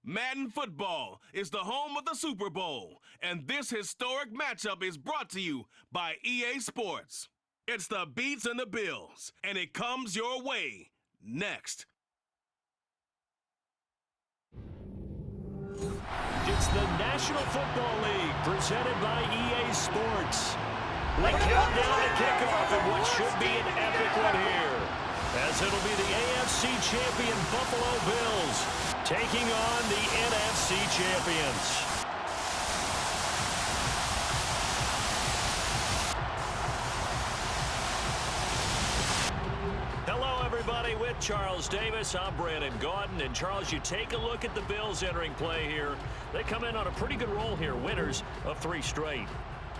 Madden Football is the home of the Super Bowl, and this historic matchup is brought to you by EA Sports. It's the Beats and the Bills, and it comes your way next. It's the National Football League presented by EA Sports. We count down the kickoff in what should be an epic one here, as it'll be the AFC champion Buffalo Bills taking on the NFC champions. Hello, everybody. With Charles Davis, I'm Brandon Gaudin. And, Charles, you take a look at the Bills entering play here. They come in on a pretty good roll here, winners of 3 straight.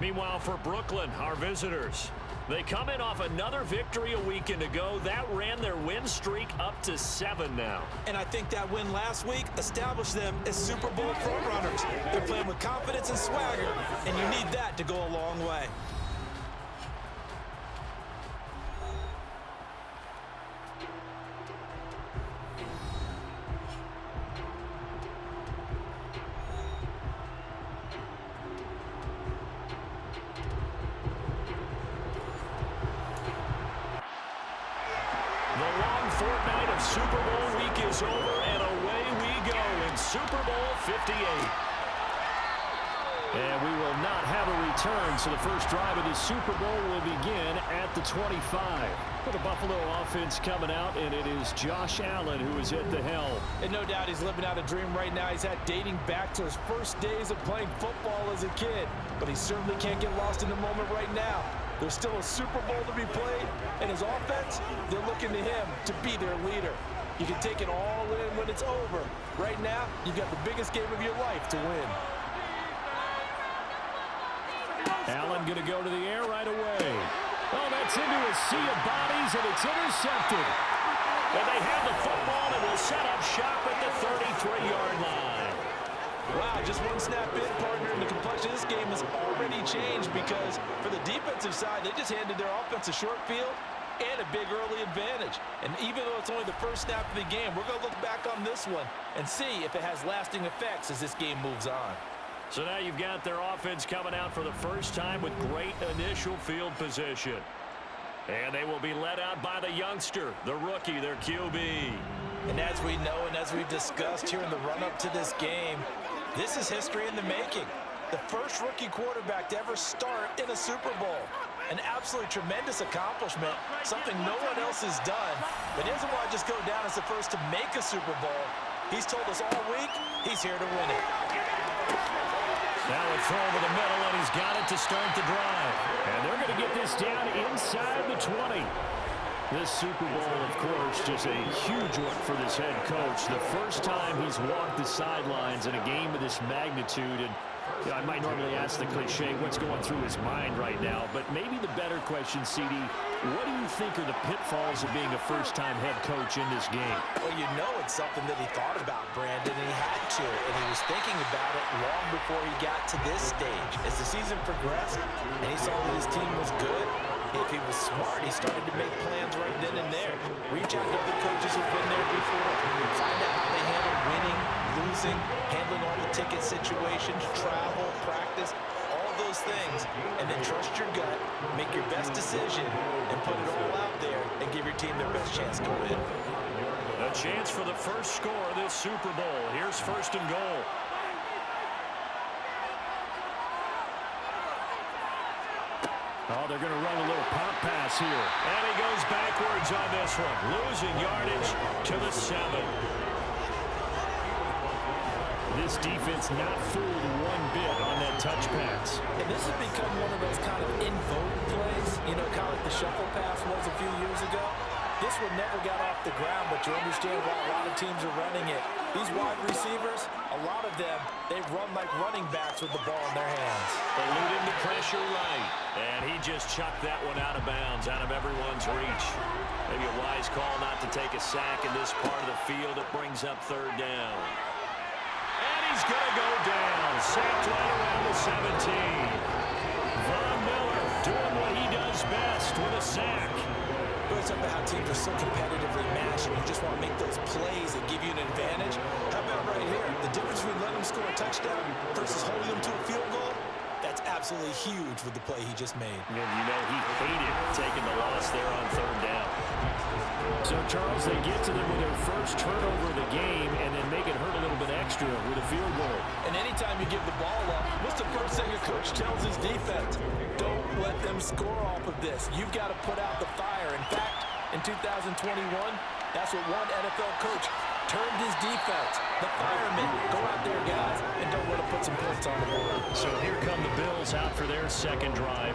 Meanwhile, for Brooklyn, our visitors, they come in off another victory a weekend ago. That ran their win streak up to 7 now. And I think that win last week established them as Super Bowl frontrunners. They're playing with confidence and swagger, and you need that to go a long way. Fortnight of Super Bowl week is over, and away we go in Super Bowl 58. And we will not have a return, so the first drive of the Super Bowl will begin at the 25. For the Buffalo offense coming out, and it is Josh Allen who is at the helm. And no doubt he's living out a dream right now. He's had dating back to his first days of playing football as a kid. But he certainly can't get lost in the moment right now. There's still a Super Bowl to be played, and his offense, they're looking to him to be their leader. You can take it all in when it's over. Right now, you've got the biggest game of your life to win. Allen going to go to the air right away. Oh, that's into a sea of bodies, and it's intercepted. And they have the football and will set up shop at the 33-yard line. Wow, just one snap in, partner, and the complexion of this game has already changed because for the defensive side, they just handed their offense a short field and a big early advantage. And even though it's only the first snap of the game, we're going to look back on this one and see if it has lasting effects as this game moves on. So now you've got their offense coming out for the first time with great initial field position. And they will be led out by the youngster, the rookie, their QB. And as we know and as we've discussed here in the run-up to this game, this is history in the making. The first rookie quarterback to ever start in a Super Bowl. An absolutely tremendous accomplishment, something no one else has done. But he doesn't want to just go down as the first to make a Super Bowl. He's told us all week he's here to win it. Now a throw over the middle, and he's got it to start the drive. And they're going to get this down inside the 20. This Super Bowl, of course, just a huge one for this head coach. The first time he's walked the sidelines in a game of this magnitude. And you know, I might normally ask the cliche, what's going through his mind right now? But maybe the better question, CD, what do you think are the pitfalls of being a first-time head coach in this game? Well, you know it's something that he thought about, Brandon, and he had to. And he was thinking about it long before he got to this stage. As the season progressed and he saw that his team was good, if he was smart, he started to make plans right then and there. Reach out to other coaches who've been there before. Find out how they handle winning, losing, handling all the ticket situations, travel, practice, all those things. And then trust your gut, make your best decision, and put it all out there and give your team their best chance to win. A chance for the first score of this Super Bowl. Here's 1st and goal. Oh, they're going to run a little pop pass here. And he goes backwards on this one, losing yardage to the 7. This defense not fooled one bit on that touch pass. And this has become one of those kind of in-vogue plays, you know, kind of like the shuffle pass was a few years ago. This one never got off the ground, but you understand why a lot of teams are running it. These wide receivers, a lot of them, they run like running backs with the ball in their hands. Eluding the pressure right. And he just chucked that one out of bounds, out of everyone's reach. Maybe a wise call not to take a sack in this part of the field. It brings up 3rd down. And he's going to go down. Sacked right around the 17. Von Miller doing what he does best with a sack. Really talking about how teams are so competitively matched, and you just want to make those plays that give you an advantage. How about right here? The difference between letting them score a touchdown versus holding them to a field goal, that's absolutely huge with the play he just made. And you know he hated taking the loss there on third down. So, Charles, they get to them with their first turnover of the game and then make it hurt a little bit extra with a field goal. And anytime you give the ball up, what's the first thing a coach tells his defense? Don't let them score off of this. You've got to put out the fire. In fact, in 2021, that's what one NFL coach turned his defense. The firemen. Go out there, guys, and don't let them put some points on the board. So here come the Bills out for their second drive.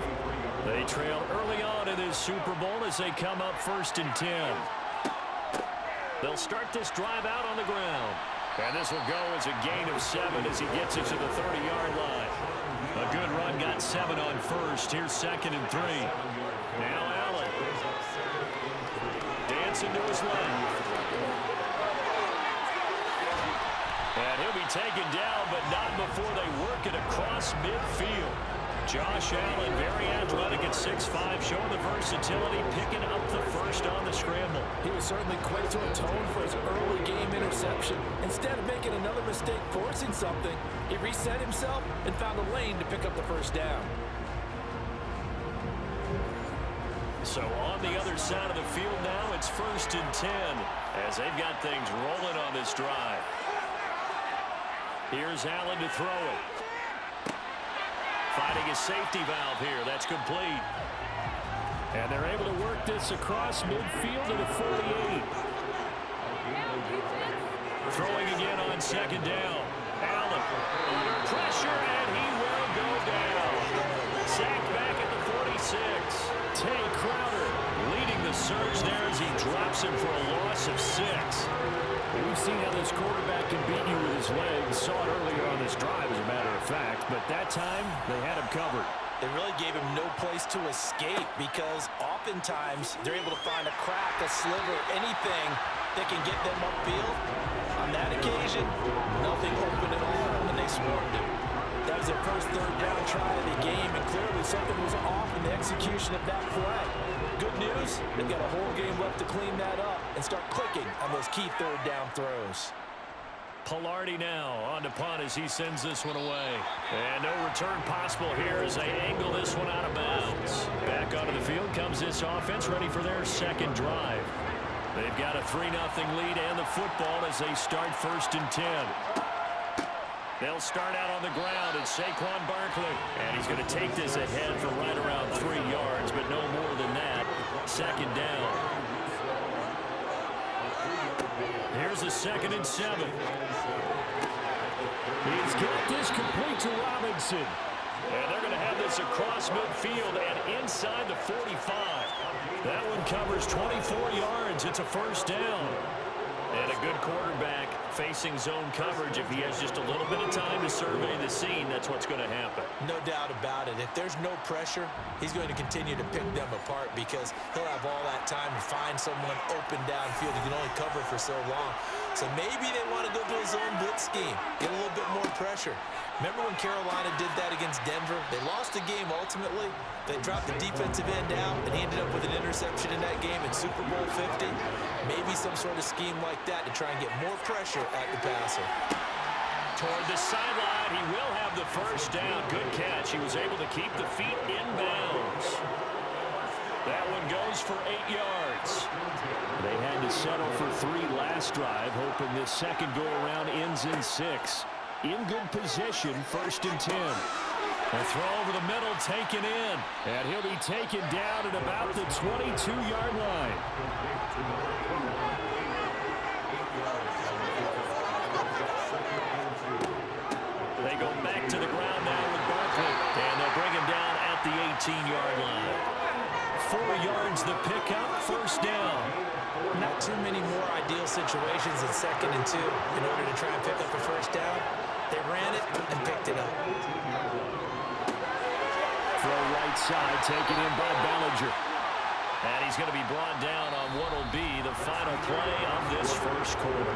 They trail early on in this Super Bowl as they come up 1st and 10. They'll start this drive out on the ground. And this will go as a gain of 7 as he gets it to the 30-yard line. A good run got 7 on first. Here's 2nd and 3. Now Allen. Dancing to his left. And he'll be taken down, but not before they work it across midfield. Josh Allen, very athletic at 6'5", showing the versatility, picking up the first on the scramble. He was certainly quick to atone for his early game interception. Instead of making another mistake forcing something, he reset himself and found a lane to pick up the first down. So on the other side of the field now, it's 1st and 10 as they've got things rolling on this drive. Here's Allen to throw it. Finding a safety valve here. That's complete. And they're able to work this across midfield to the 48. Throwing again on 2nd down. Allen under pressure, and he will go down. Sacked back at the 46. Tay Crowder leading the surge there as he drops him for a loss of 6. We've seen how this quarterback can beat you with his legs. Saw it earlier on this drive, as a matter of fact. But that time, they had him covered. They really gave him no place to escape because oftentimes they're able to find a crack, a sliver, anything that can get them upfield. On that occasion, nothing open at all, and they swarmed him. That was their first third down try of the game, and clearly something was off in the execution of that play. Good news, they've got a whole game left to clean that up and start clicking on those key third down throws. Pilardi now on to punt as he sends this one away. And no return possible here as they angle this one out of bounds. Back onto the field comes this offense, ready for their second drive. They've got a 3-0 lead and the football as they start 1st and 10. They'll start out on the ground, and Saquon Barkley. And he's going to take this ahead for right around 3 yards, but no more than that. 2nd down. Here's a 2nd and 7. He's got this complete to Robinson. And they're going to have this across midfield and inside the 45. That one covers 24 yards. It's a 1st down. And a good quarterback facing zone coverage. If he has just a little bit of time to survey the scene, that's what's going to happen. No doubt about it. If there's no pressure, he's going to continue to pick them apart because he'll have all that time to find someone open downfield. He can only cover for so long. So maybe they want to go to a zone blitz scheme, get a little bit more pressure. Remember when Carolina did that against Denver? They lost the game ultimately. They dropped the defensive end out, and he ended up with an interception in that game in Super Bowl 50. Maybe some sort of scheme like that to try and get more pressure at the passer. Toward the sideline, he will have the 1st down. Good catch. He was able to keep the feet in bounds. That one goes for 8 yards. They had to settle for 3 last drive, hoping this second go-around ends in 6. In good position, 1st and 10. A throw over the middle, taken in. And he'll be taken down at about the 22-yard line. They go back to the ground now with Barkley. And they'll bring him down at the 18-yard line. 4 yards the pickup, 1st down. Not too many more ideal situations in 2nd and 2 in order to try and pick up a 1st down. They ran it and picked it up. Throw right side, taken in by Bellinger. And he's going to be brought down on what will be the final play of this 1st quarter.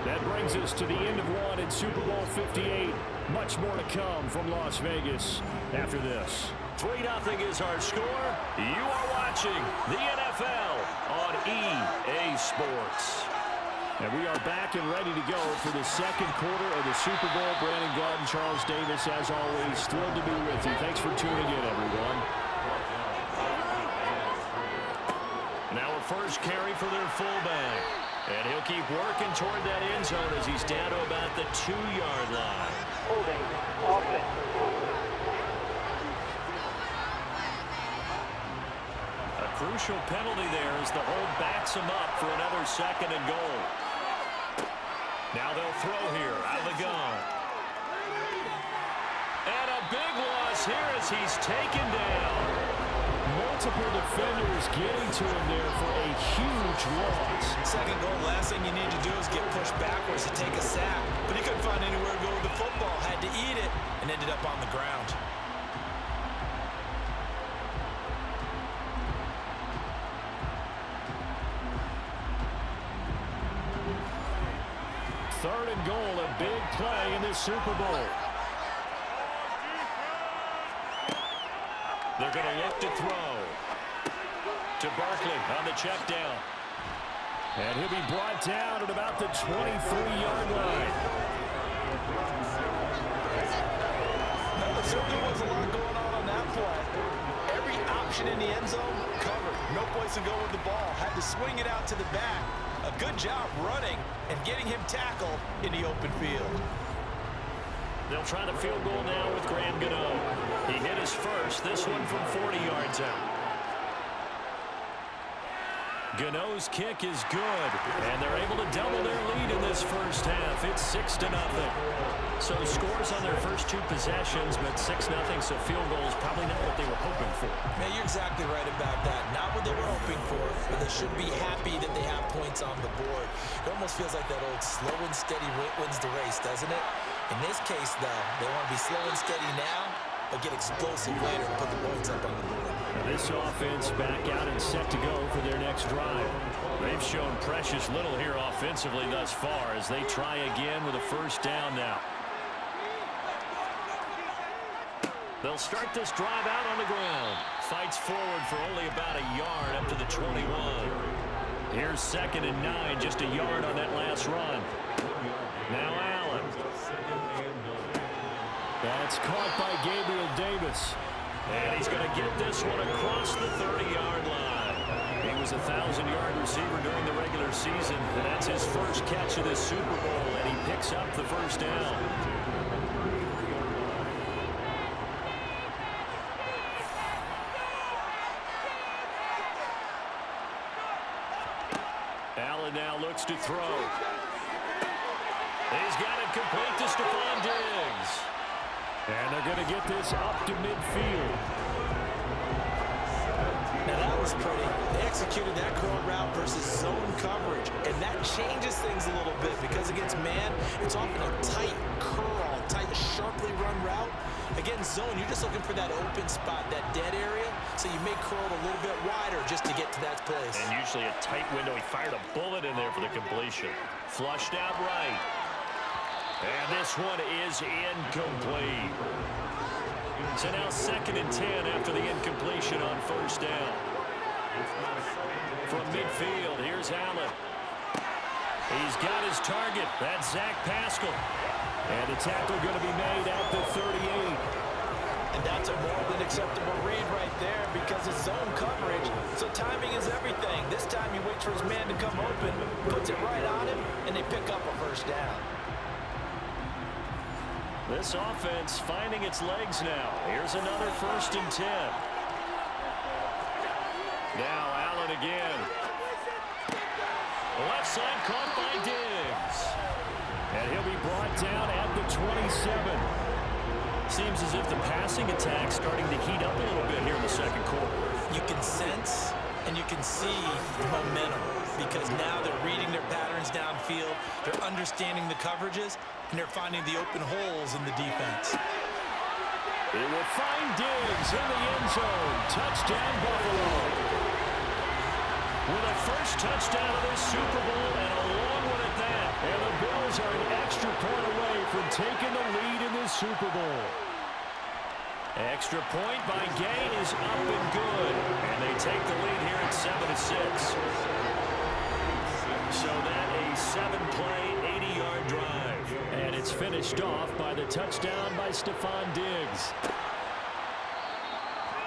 That brings us to the end of one in Super Bowl 58. Much more to come from Las Vegas after this. 3-0 is our score. You are watching the NFL NFL on EA Sports. And we are back and ready to go for the second quarter of the Super Bowl. Brandon Gaudin, Charles Davis, as always, thrilled to be with you. Thanks for tuning in, everyone. Now a first carry for their fullback. And he'll keep working toward that end zone as he's down to about the 2-yard line. Holding, offense. A crucial penalty there as the hold backs him up for another 2nd and goal. Now they'll throw here out of the gun. And a big loss here as he's taken down. Multiple defenders getting to him there for a huge loss. Second goal, last thing you need to do is get pushed backwards to take a sack. But he couldn't find anywhere to go with the football. Had to eat it and ended up on the ground. Third and goal, a big play in this Super Bowl. They're going to look to throw to Barkley on the check down. And he'll be brought down at about the 23-yard line. Now, there certainly was a lot going on that play. Every option in the end zone covered. No place to go with the ball. Had to swing it out to the back. A good job running and getting him tackled in the open field. They'll try the field goal now with Graham Gano. He hit his first, this one from 40 yards out. Gano's kick is good, and they're able to double their lead in this first half. It's 6-0. So scores on their first 2 possessions, but 6-0, so field goals probably not what they were hoping for. Man, you're exactly right about that. Not what they were hoping for, but they should be happy that they have points on the board. It almost feels like that old slow and steady wins the race, doesn't it? In this case, though, they want to be slow and steady now, but get explosive later and put the points up on the board. Now this offense back out and set to go for their next drive. They've shown precious little here offensively thus far as they try again with a first down now. They'll start this drive out on the ground. Fights forward for only about a yard up to the 21. Here's 2nd and 9, just a yard on that last run. Now Allen. That's caught by Gabriel Davis. And he's going to get this one across the 30-yard line. He was a 1,000-yard receiver during the regular season, and that's his first catch of this Super Bowl, and he picks up the first down. Allen now looks to throw. He's got it complete to Stephon Diggs. And they're going to get this up to midfield. Now that was pretty. They executed that curl route versus zone coverage, and that changes things a little bit because against man, it's often a tight curl, tight, sharply run route. Against zone, you're just looking for that open spot, that dead area, so you may curl it a little bit wider just to get to that place. And usually a tight window. He fired a bullet in there for the completion. Flushed out right. And this one is incomplete. So now 2nd and 10 after the incompletion on first down. From midfield, here's Allen. He's got his target. That's Zach Pascal. And the tackle going to be made at the 38. And that's a more than acceptable read right there because it's zone coverage, so timing is everything. This time he waits for his man to come open, puts it right on him, and they pick up a first down. This offense finding its legs now. Here's another 1st and 10. Now Allen again. Left side caught by Diggs. And he'll be brought down at the 27. Seems as if the passing attack's starting to heat up a little bit here in the second quarter. You can sense and you can see the momentum because now they're reading their patterns downfield, they're understanding the coverages, and they're finding the open holes in the defense. It will find Diggs in the end zone. Touchdown, Buffalo. With a first touchdown of this Super Bowl and a long one at that. And the Bills are an extra point away from taking the lead in this Super Bowl. Extra point by Gain is up and good. And they take the lead here at 7-6. So that a 7-play, 80-yard drive. And it's finished off by the touchdown by Stephon Diggs.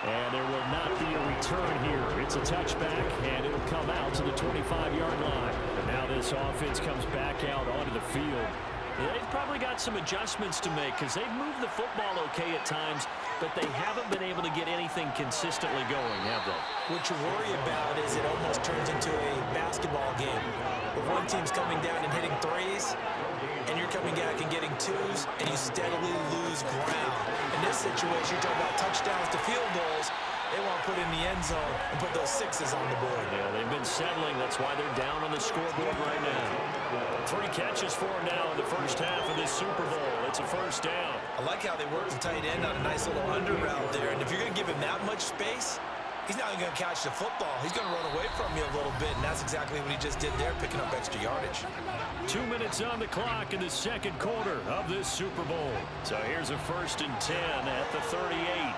And there will not be a return here. It's a touchback, and it'll come out to the 25-yard line. And now this offense comes back out onto the field. They've probably got some adjustments to make because they've moved the football okay at times, but they haven't been able to get anything consistently going, have they? What you worry about is it almost turns into a basketball game where one team's coming down and hitting threes, and you're coming back and getting twos, and you steadily lose ground. In this situation, you're talking about touchdowns to field goals. They want to put in the end zone and put those sixes on the board. Yeah, they've been settling. That's why they're down on the scoreboard right now. 3 catches for him now in the first half of this Super Bowl. It's a first down. I like how they work the tight end on a nice little under route there. And if you're going to give him that much space, he's not going to catch the football. He's going to run away from you a little bit, and that's exactly what he just did there, picking up extra yardage. 2 minutes on the clock in the second quarter of this Super Bowl. So here's a 1st and 10 at the 38.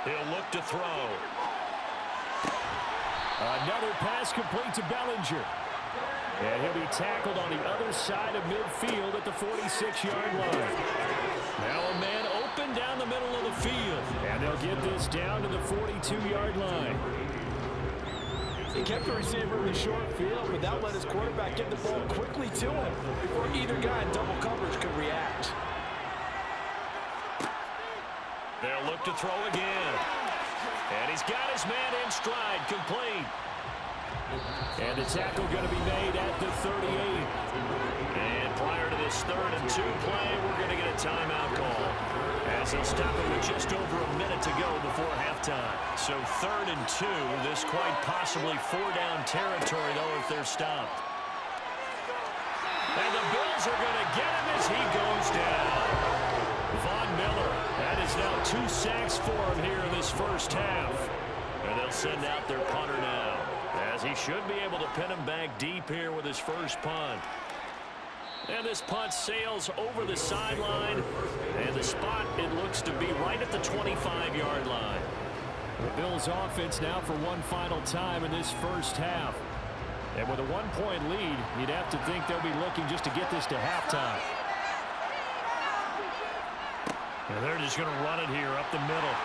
He'll look to throw. Another pass complete to Bellinger. And he'll be tackled on the other side of midfield at the 46-yard line. Now a man open down the middle of the field. And they'll get this down to the 42-yard line. He kept the receiver in the short field, but that let his quarterback get the ball quickly to him before either guy in double coverage could react. They'll look to throw again. And he's got his man in stride, complete. And the tackle going to be made at the 38. And prior to this 3rd and 2 play, we're going to get a timeout call, as they'll stop it with just over a minute to go before halftime. So 3rd and 2, this quite possibly 4-down territory, though, if they're stopped. And the Bills are going to get him as he goes down. Von Miller, that is now 2 sacks for him here in this first half. And they'll send out their punter now, as he should be able to pin him back deep here with his first punt. And this punt sails over the sideline, and the spot, it looks to be right at the 25-yard line. The Bills offense now for one final time in this first half. And with a 1-point lead, you'd have to think they'll be looking just to get this to halftime. And they're just going to run it here up the middle.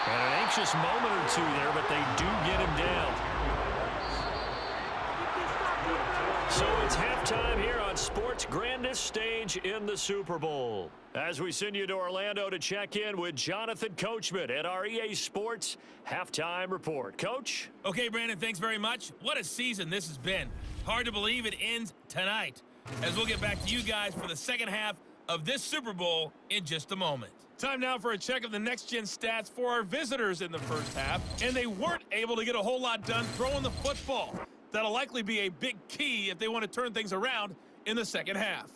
And an anxious moment or two there, but they do get him down. So it's halftime here on sports' grandest stage in the Super Bowl. As we send you to Orlando to check in with Jonathan Coachman at our EA Sports Halftime Report. Coach? Okay, Brandon, thanks very much. What a season this has been. Hard to believe it ends tonight, as we'll get back to you guys for the second half of this Super Bowl in just a moment. Time now for a check of the next-gen stats for our visitors in the first half, and they weren't able to get a whole lot done throwing the football. That'll likely be a big key if they want to turn things around in the second half.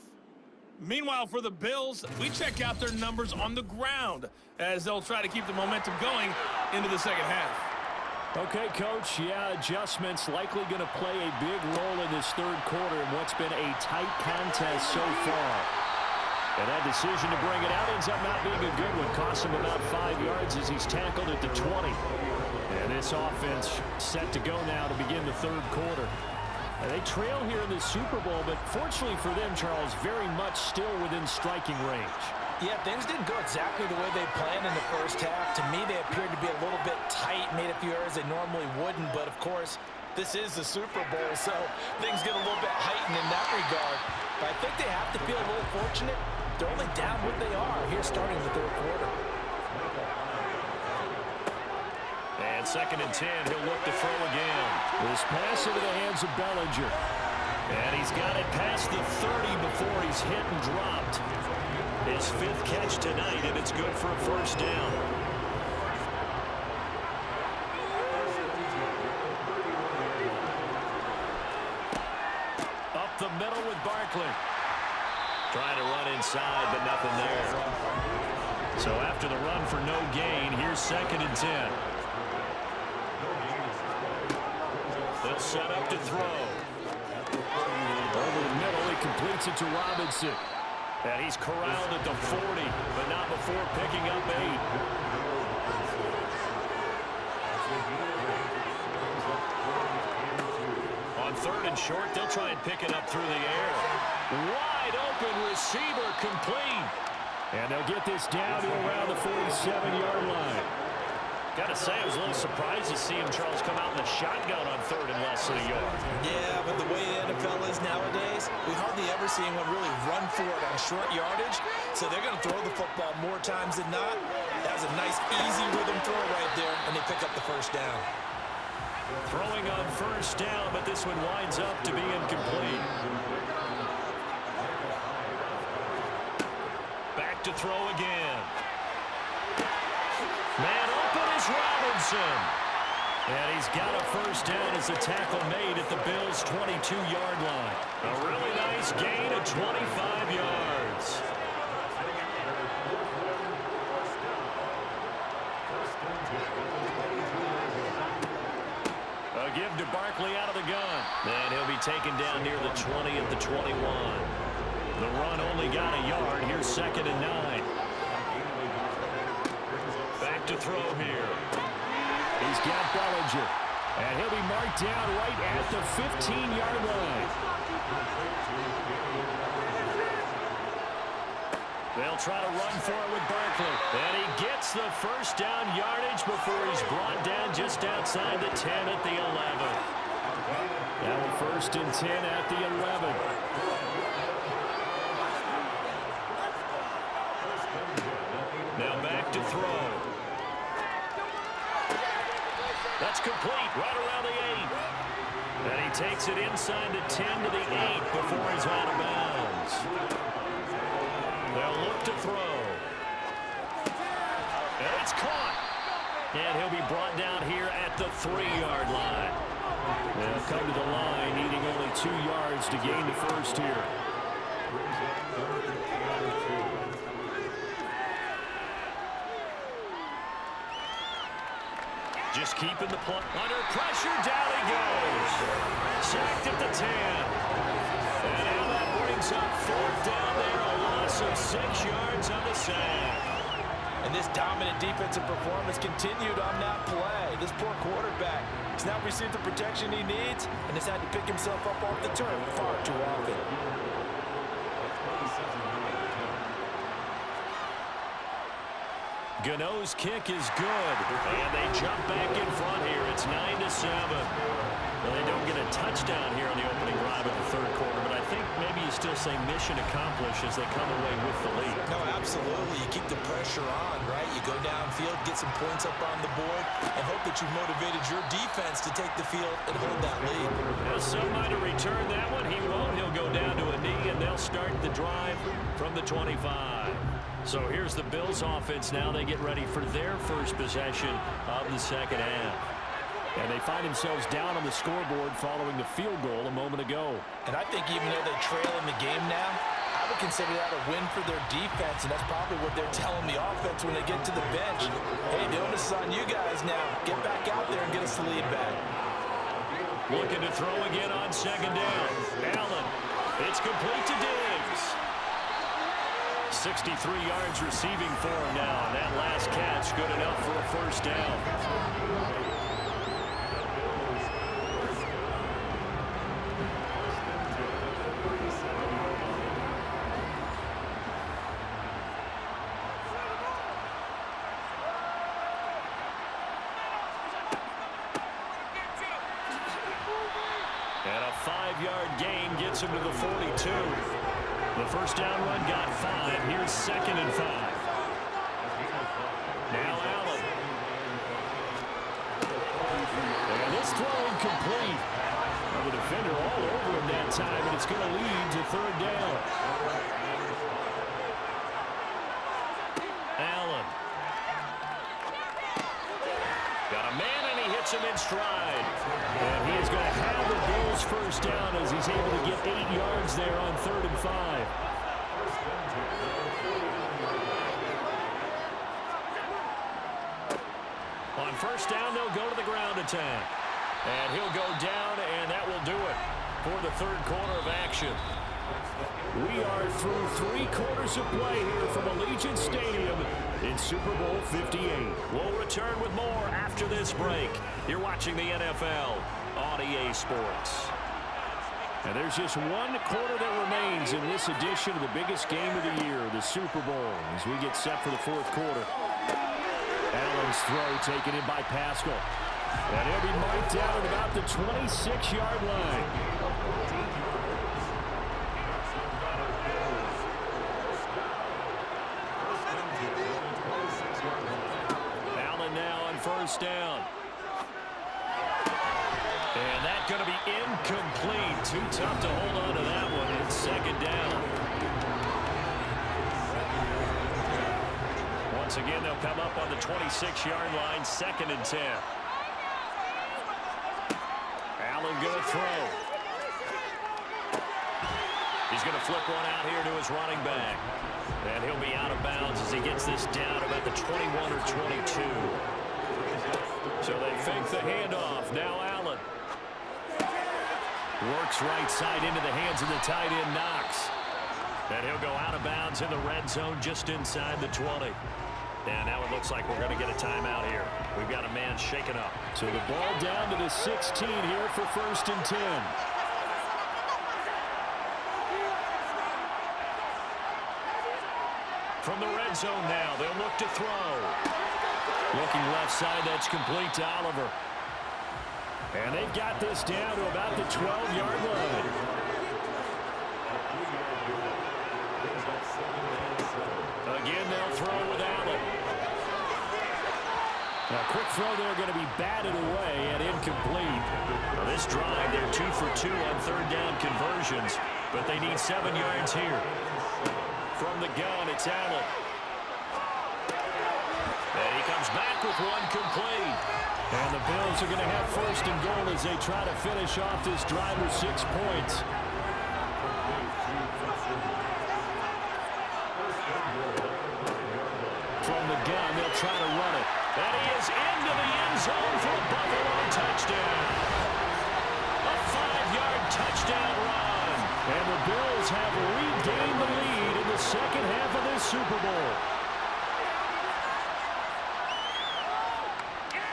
Meanwhile, for the Bills, we check out their numbers on the ground, as they'll try to keep the momentum going into the second half. Okay, Coach, yeah, adjustments likely going to play a big role in this third quarter in what's been a tight contest so far. And that decision to bring it out ends up not being a good one. Costs him about 5 yards as he's tackled at the 20. And this offense set to go now to begin the third quarter. And they trail here in the Super Bowl, but fortunately for them, Charles, very much still within striking range. Yeah, things didn't go exactly the way they planned in the first half. To me, they appeared to be a little bit tight, made a few errors they normally wouldn't. But, of course, this is the Super Bowl, so things get a little bit heightened in that regard. But I think they have to feel a little fortunate. They're only down what they are here starting the third quarter. And 2nd and 10, he'll look to throw again. This pass into the hands of Bellinger. And he's got it past the 30 before he's hit and dropped. His 5th catch tonight, and it's good for a first down. Up the middle with Barkley. Trying to run inside, but nothing there. So after the run for no gain, here's 2nd and 10. They'll set up to throw. Over the middle, he completes it to Robinson. And he's corralled at the 40, but not before picking up 8. On 3rd and short, they'll try and pick it up through the air. Wide open receiver complete. And they'll get this down to around the 47-yard line. Got to say, I was a little surprised to see him, Charles, come out in the shotgun on 3rd and less than a yard. Yeah, but the way the NFL is nowadays, we hardly ever see anyone really run for it on short yardage. So they're going to throw the football more times than not. That was a nice, easy rhythm throw right there, and they pick up the first down. Throwing on 1st down, but this one winds up to be incomplete. Back to throw again. Man open is Robinson. And he's got a first down as the tackle made at the Bills' 22-yard line. A really nice gain of 25 yards. A give to Barkley out of the gun. And he'll be taken down near the 20 at the 21. The run only got a yard. Here's 2nd and 9. Back to throw here. He's got Bellinger. And he'll be marked down right at the 15-yard line. They'll try to run for it with Barkley. And he gets the first down yardage before he's brought down just outside the 10 at the 11. Now 1st and 10 at the 11. Now back to throw. That's complete right around the 8. And he takes it inside the 10 to the 8 before he's out of bounds. They'll look to throw. And it's caught. And he'll be brought down here at the 3-yard line. They'll come to the line needing only 2 yards to gain the first here. Just keeping the play. Under pressure, down he goes. Sacked at the 10. And now that brings up 4th down there. A loss of 6 yards on the sack. And this dominant defensive performance continued on that play. This poor quarterback has now received the protection he needs and has had to pick himself up off the turf far too often. Gano's kick is good. And they jump back in front here. It's 9-7. Well, they don't get a touchdown here on the opening drive of the 3rd quarter, but I think maybe you still say mission accomplished as they come away with the lead. No, absolutely. You keep the pressure on, right? You go downfield, get some points up on the board, and hope that you've motivated your defense to take the field and hold that lead. Now, somebody to return that one. He won't. He'll go down to a knee, and they'll start the drive from the 25. So here's the Bills offense now. They get ready for their first possession of the 2nd half. And they find themselves down on the scoreboard following the field goal a moment ago. And I think even though they trail in the game now, I would consider that a win for their defense, and that's probably what they're telling the offense when they get to the bench. Hey, the onus is on you guys now. Get back out there and get us the lead back. Looking to throw again on 2nd down. Allen. It's complete to Diggs. 63 yards receiving for him now. And that last catch good enough for a first down. And a 5-yard gain gets him to the 42. The first down run got 5. Here's 2nd and 5. Now Allen. And this throw incomplete. Well, the defender all over him that time, and it's going to lead to 3rd down. Allen. Got a man, and he hits him in stride. And he is going to have the Bills first down as he's able to get 8 yards there on 3rd and 5. On first down, they'll go to the ground attack. And he'll go down, and that will do it for the 3rd quarter of action. We are through 3 quarters of play here from Allegiant Stadium in Super Bowl 58. We'll return with more after this break. You're watching the NFL on EA Sports. And there's just 1 quarter that remains in this edition of the biggest game of the year, the Super Bowl, as we get set for the 4th quarter. Allen's throw taken in by Pascal. And he'll be marked down at about the 26-yard line. Allen now on first down. And that's going to be incomplete. Too tough to hold on to that one. It's 2nd down. Once again, they'll come up on the 26-yard line, 2nd and 10. Allen going to throw. He's going to flip one out here to his running back. And he'll be out of bounds as he gets this down about the 21 or 22. So they fake the handoff. Now Allen. Works right side into the hands of the tight end, Knox. And he'll go out of bounds in the red zone just inside the 20. And now it looks like we're going to get a timeout here. We've got a man shaken up. So the ball down to the 16 here for 1st and 10. From the red zone now, they'll look to throw. Looking left side, that's complete to Oliver. And they've got this down to about the 12-yard line. Again, they'll throw with Allen. Now, quick throw there going to be batted away and incomplete. Now this drive, they're 2 for 2 on 3rd down conversions, but they need 7 yards here. From the gun, it's Allen. And he comes back with one complete. And the Bills are going to have 1st and goal as they try to finish off this drive with 6 points. From the gun, they'll try to run it. And he is into the end zone for a Buffalo touchdown. A 5-yard touchdown run. And the Bills have regained the lead in the 2nd half of this Super Bowl.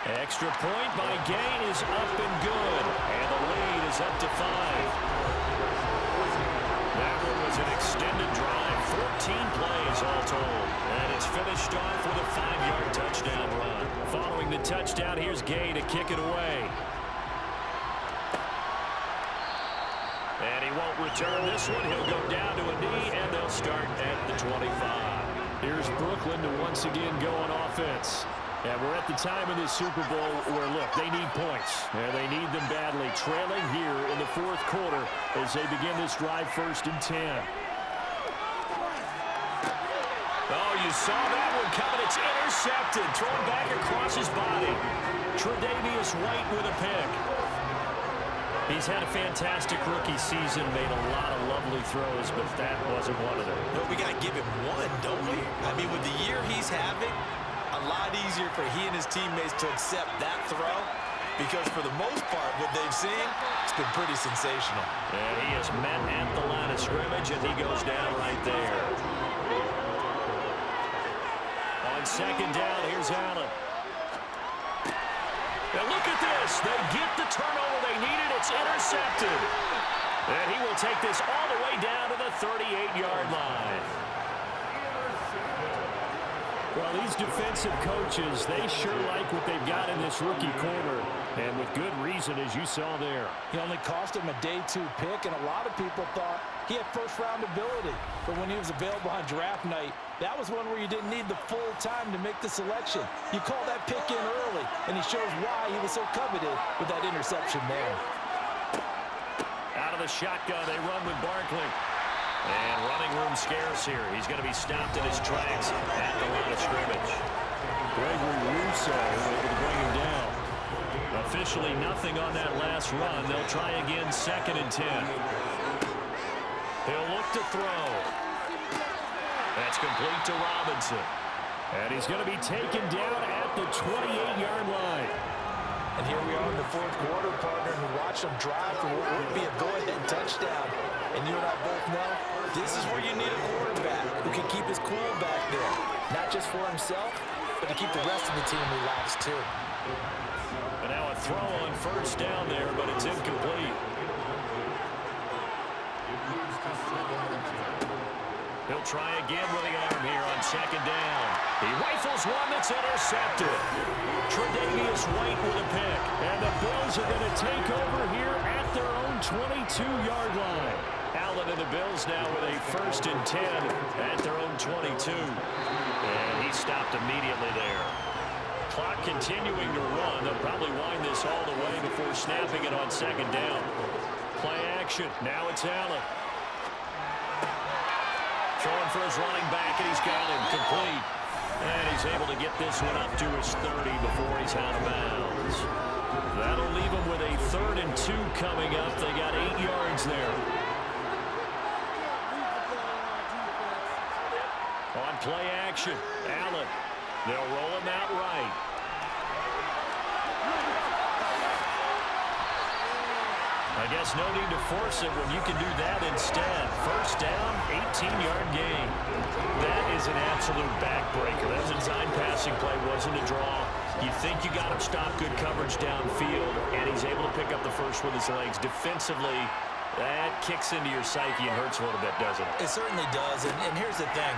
Extra point by Gain is up and good. And the lead is up to 5. That one was an extended drive. 14 plays all told. And it's finished off with a 5-yard touchdown run. Following the touchdown, here's Gay to kick it away. And he won't return this one. He'll go down to a knee, and they'll start at the 25. Here's Brooklyn to once again go on offense. And we're at the time in this Super Bowl where, look, they need points. And they need them badly. Trailing here in the 4th quarter as they begin this drive 1st and 10. Oh, you saw that one coming. It's intercepted. Thrown back across his body. Tre'Davious White with a pick. He's had a fantastic rookie season, made a lot of lovely throws, but that wasn't one of them. But we got to give him one, don't we? I mean, with the year he's having, a lot easier for he and his teammates to accept that throw because for the most part, what they've seen, it's been pretty sensational. And he is met at the line of scrimmage, and he goes down right there. On 2nd down, here's Allen. Now look at this. They get the turnover they needed. It's intercepted. And he will take this all the way down to the 38-yard line. Well, these defensive coaches, they sure like what they've got in this rookie corner. And with good reason, as you saw there. He only cost him a day 2 pick, and a lot of people thought he had first-round ability. But when he was available on draft night, that was one where you didn't need the full time to make the selection. You call that pick in early, and he shows why he was so coveted with that interception there. Out of the shotgun, they run with Barkley. And running room scarce here. He's going to be stopped in his tracks at the line of scrimmage. Gregory Rousseau able to bring him down. Officially nothing on that last run. They'll try again 2nd and 10. He'll look to throw. That's complete to Robinson. And he's going to be taken down at the 28-yard line. And here we are in the 4th quarter, partner, and watch them drive for what would be a go-ahead touchdown. And you and I both know This is where you need a quarterback who can keep his cool back there. Not just for himself, but to keep the rest of the team relaxed too. And now a throw on first down there, but it's incomplete. He'll try again with the arm here on second down. He rifles one that's intercepted. Tre'Davious White with a pick. And the Bills are going to take over here at their own 22-yard line. Allen and the Bills now with a 1st and 10 at their own 22. And he stopped immediately there. Clock continuing to run. They'll probably wind this all the way before snapping it on second down. Play action. Now it's Allen. Throwing for his running back, and he's got him complete. And he's able to get this one up to his 30 before he's out of bounds. That'll leave him with a 3rd and 2 coming up. They got 8 yards there. On play action, Allen. They'll roll him out right. I guess no need to force it when you can do that instead. First down, 18-yard gain. That is an absolute backbreaker. That design passing play wasn't a draw. You think you got him stopped, good coverage downfield, and he's able to pick up the first with his legs. Defensively, that kicks into your psyche and hurts a little bit, doesn't it? It certainly does, and here's the thing.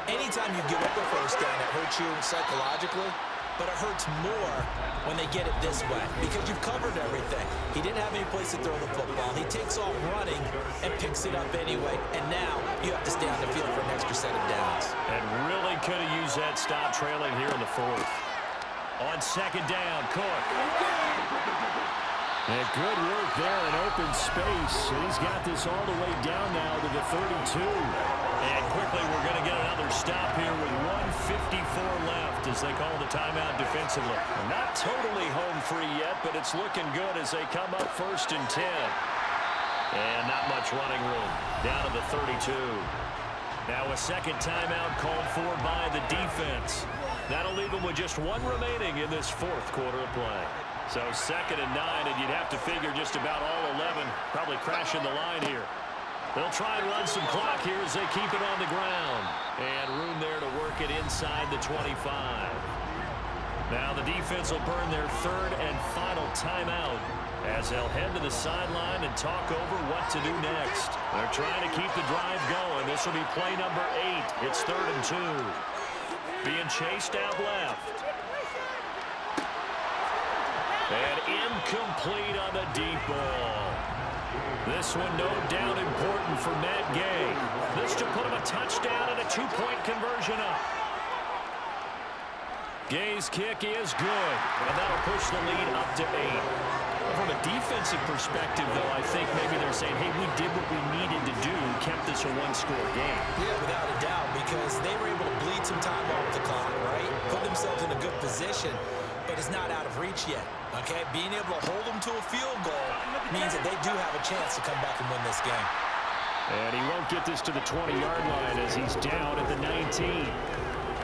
Anytime you give up a first down, it hurts you psychologically, but it hurts more when they get it this way because you've covered everything. He didn't have any place to throw the football. He takes off running and picks it up anyway, and now you have to stay on the field for an extra set of downs. And really could have used that stop trailing here in the 4th. On second down, Cook. And good work there in open space. And he's got this all the way down now to the 32. And quickly we're going to get another stop here with 1:54 left as they call the timeout defensively. Not totally home free yet, but it's looking good as they come up 1st and 10. And not much running room. Down to the 32. Now a second timeout called for by the defense. That'll leave them with just 1 remaining in this 4th quarter of play. So 2nd and 9, and you'd have to figure just about all 11 probably crashing the line here. They'll try and run some clock here as they keep it on the ground. And room there to work it inside the 25. Now the defense will burn their 3rd and final timeout as they'll head to the sideline and talk over what to do next. They're trying to keep the drive going. This will be play number 8. It's 3rd and 2. Being chased out left. And incomplete on the deep ball. This one no doubt important for Matt Gay. This to put him a touchdown and a 2-point conversion up. Gay's kick is good, and that'll push the lead up to 8. From a defensive perspective, though, I think maybe they're saying, hey, we did what we needed to do, kept this a 1-score game. Yeah, without a doubt, because they were able to bleed some time off the clock, right? Put themselves in a good position, but it's not out of reach yet, okay? Being able to hold them to a field goal means that they do have a chance to come back and win this game. And he won't get this to the 20-yard line as he's down at the 19.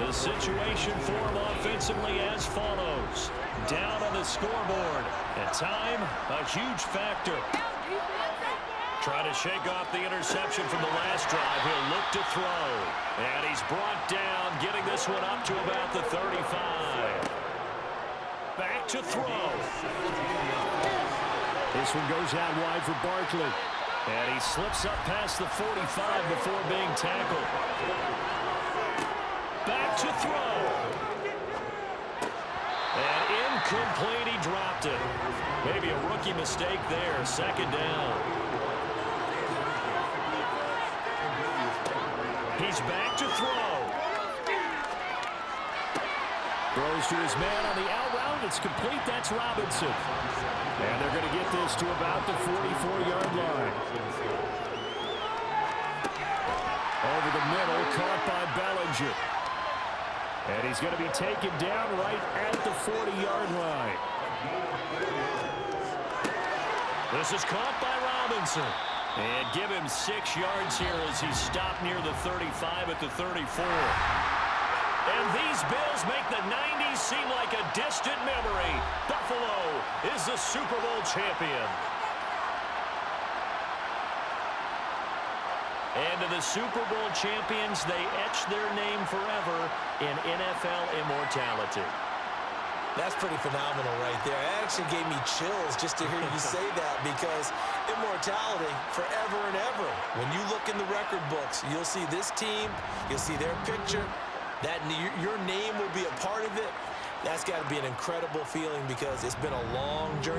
The situation for him offensively as follows. Down on the scoreboard. And time, a huge factor. Trying to shake off the interception from the last drive. He'll look to throw. And he's brought down, getting this one up to about the 35. Back to throw. This one goes out wide for Barkley. And he slips up past the 45 before being tackled. Back to throw. And incomplete, he dropped it. Maybe a rookie mistake there, 2nd down. He's back to throw. Throws to his man on the out route. It's complete. That's Robinson. And they're going to get this to about the 44-yard line. Over the middle, caught by Bellinger. And he's going to be taken down right at the 40-yard line. This is caught by Robinson. And give him 6 yards here as he's stopped near the 35 at the 34. And these Bills make the 90s seem like a distant memory. Buffalo is the Super Bowl champion. And to the Super Bowl champions, they etch their name forever in NFL immortality. That's pretty phenomenal right there. It actually gave me chills just to hear you say that, because immortality forever and ever. When you look in the record books, you'll see this team, you'll see their picture, that your name will be a part of it. That's got to be an incredible feeling, because it's been a long journey.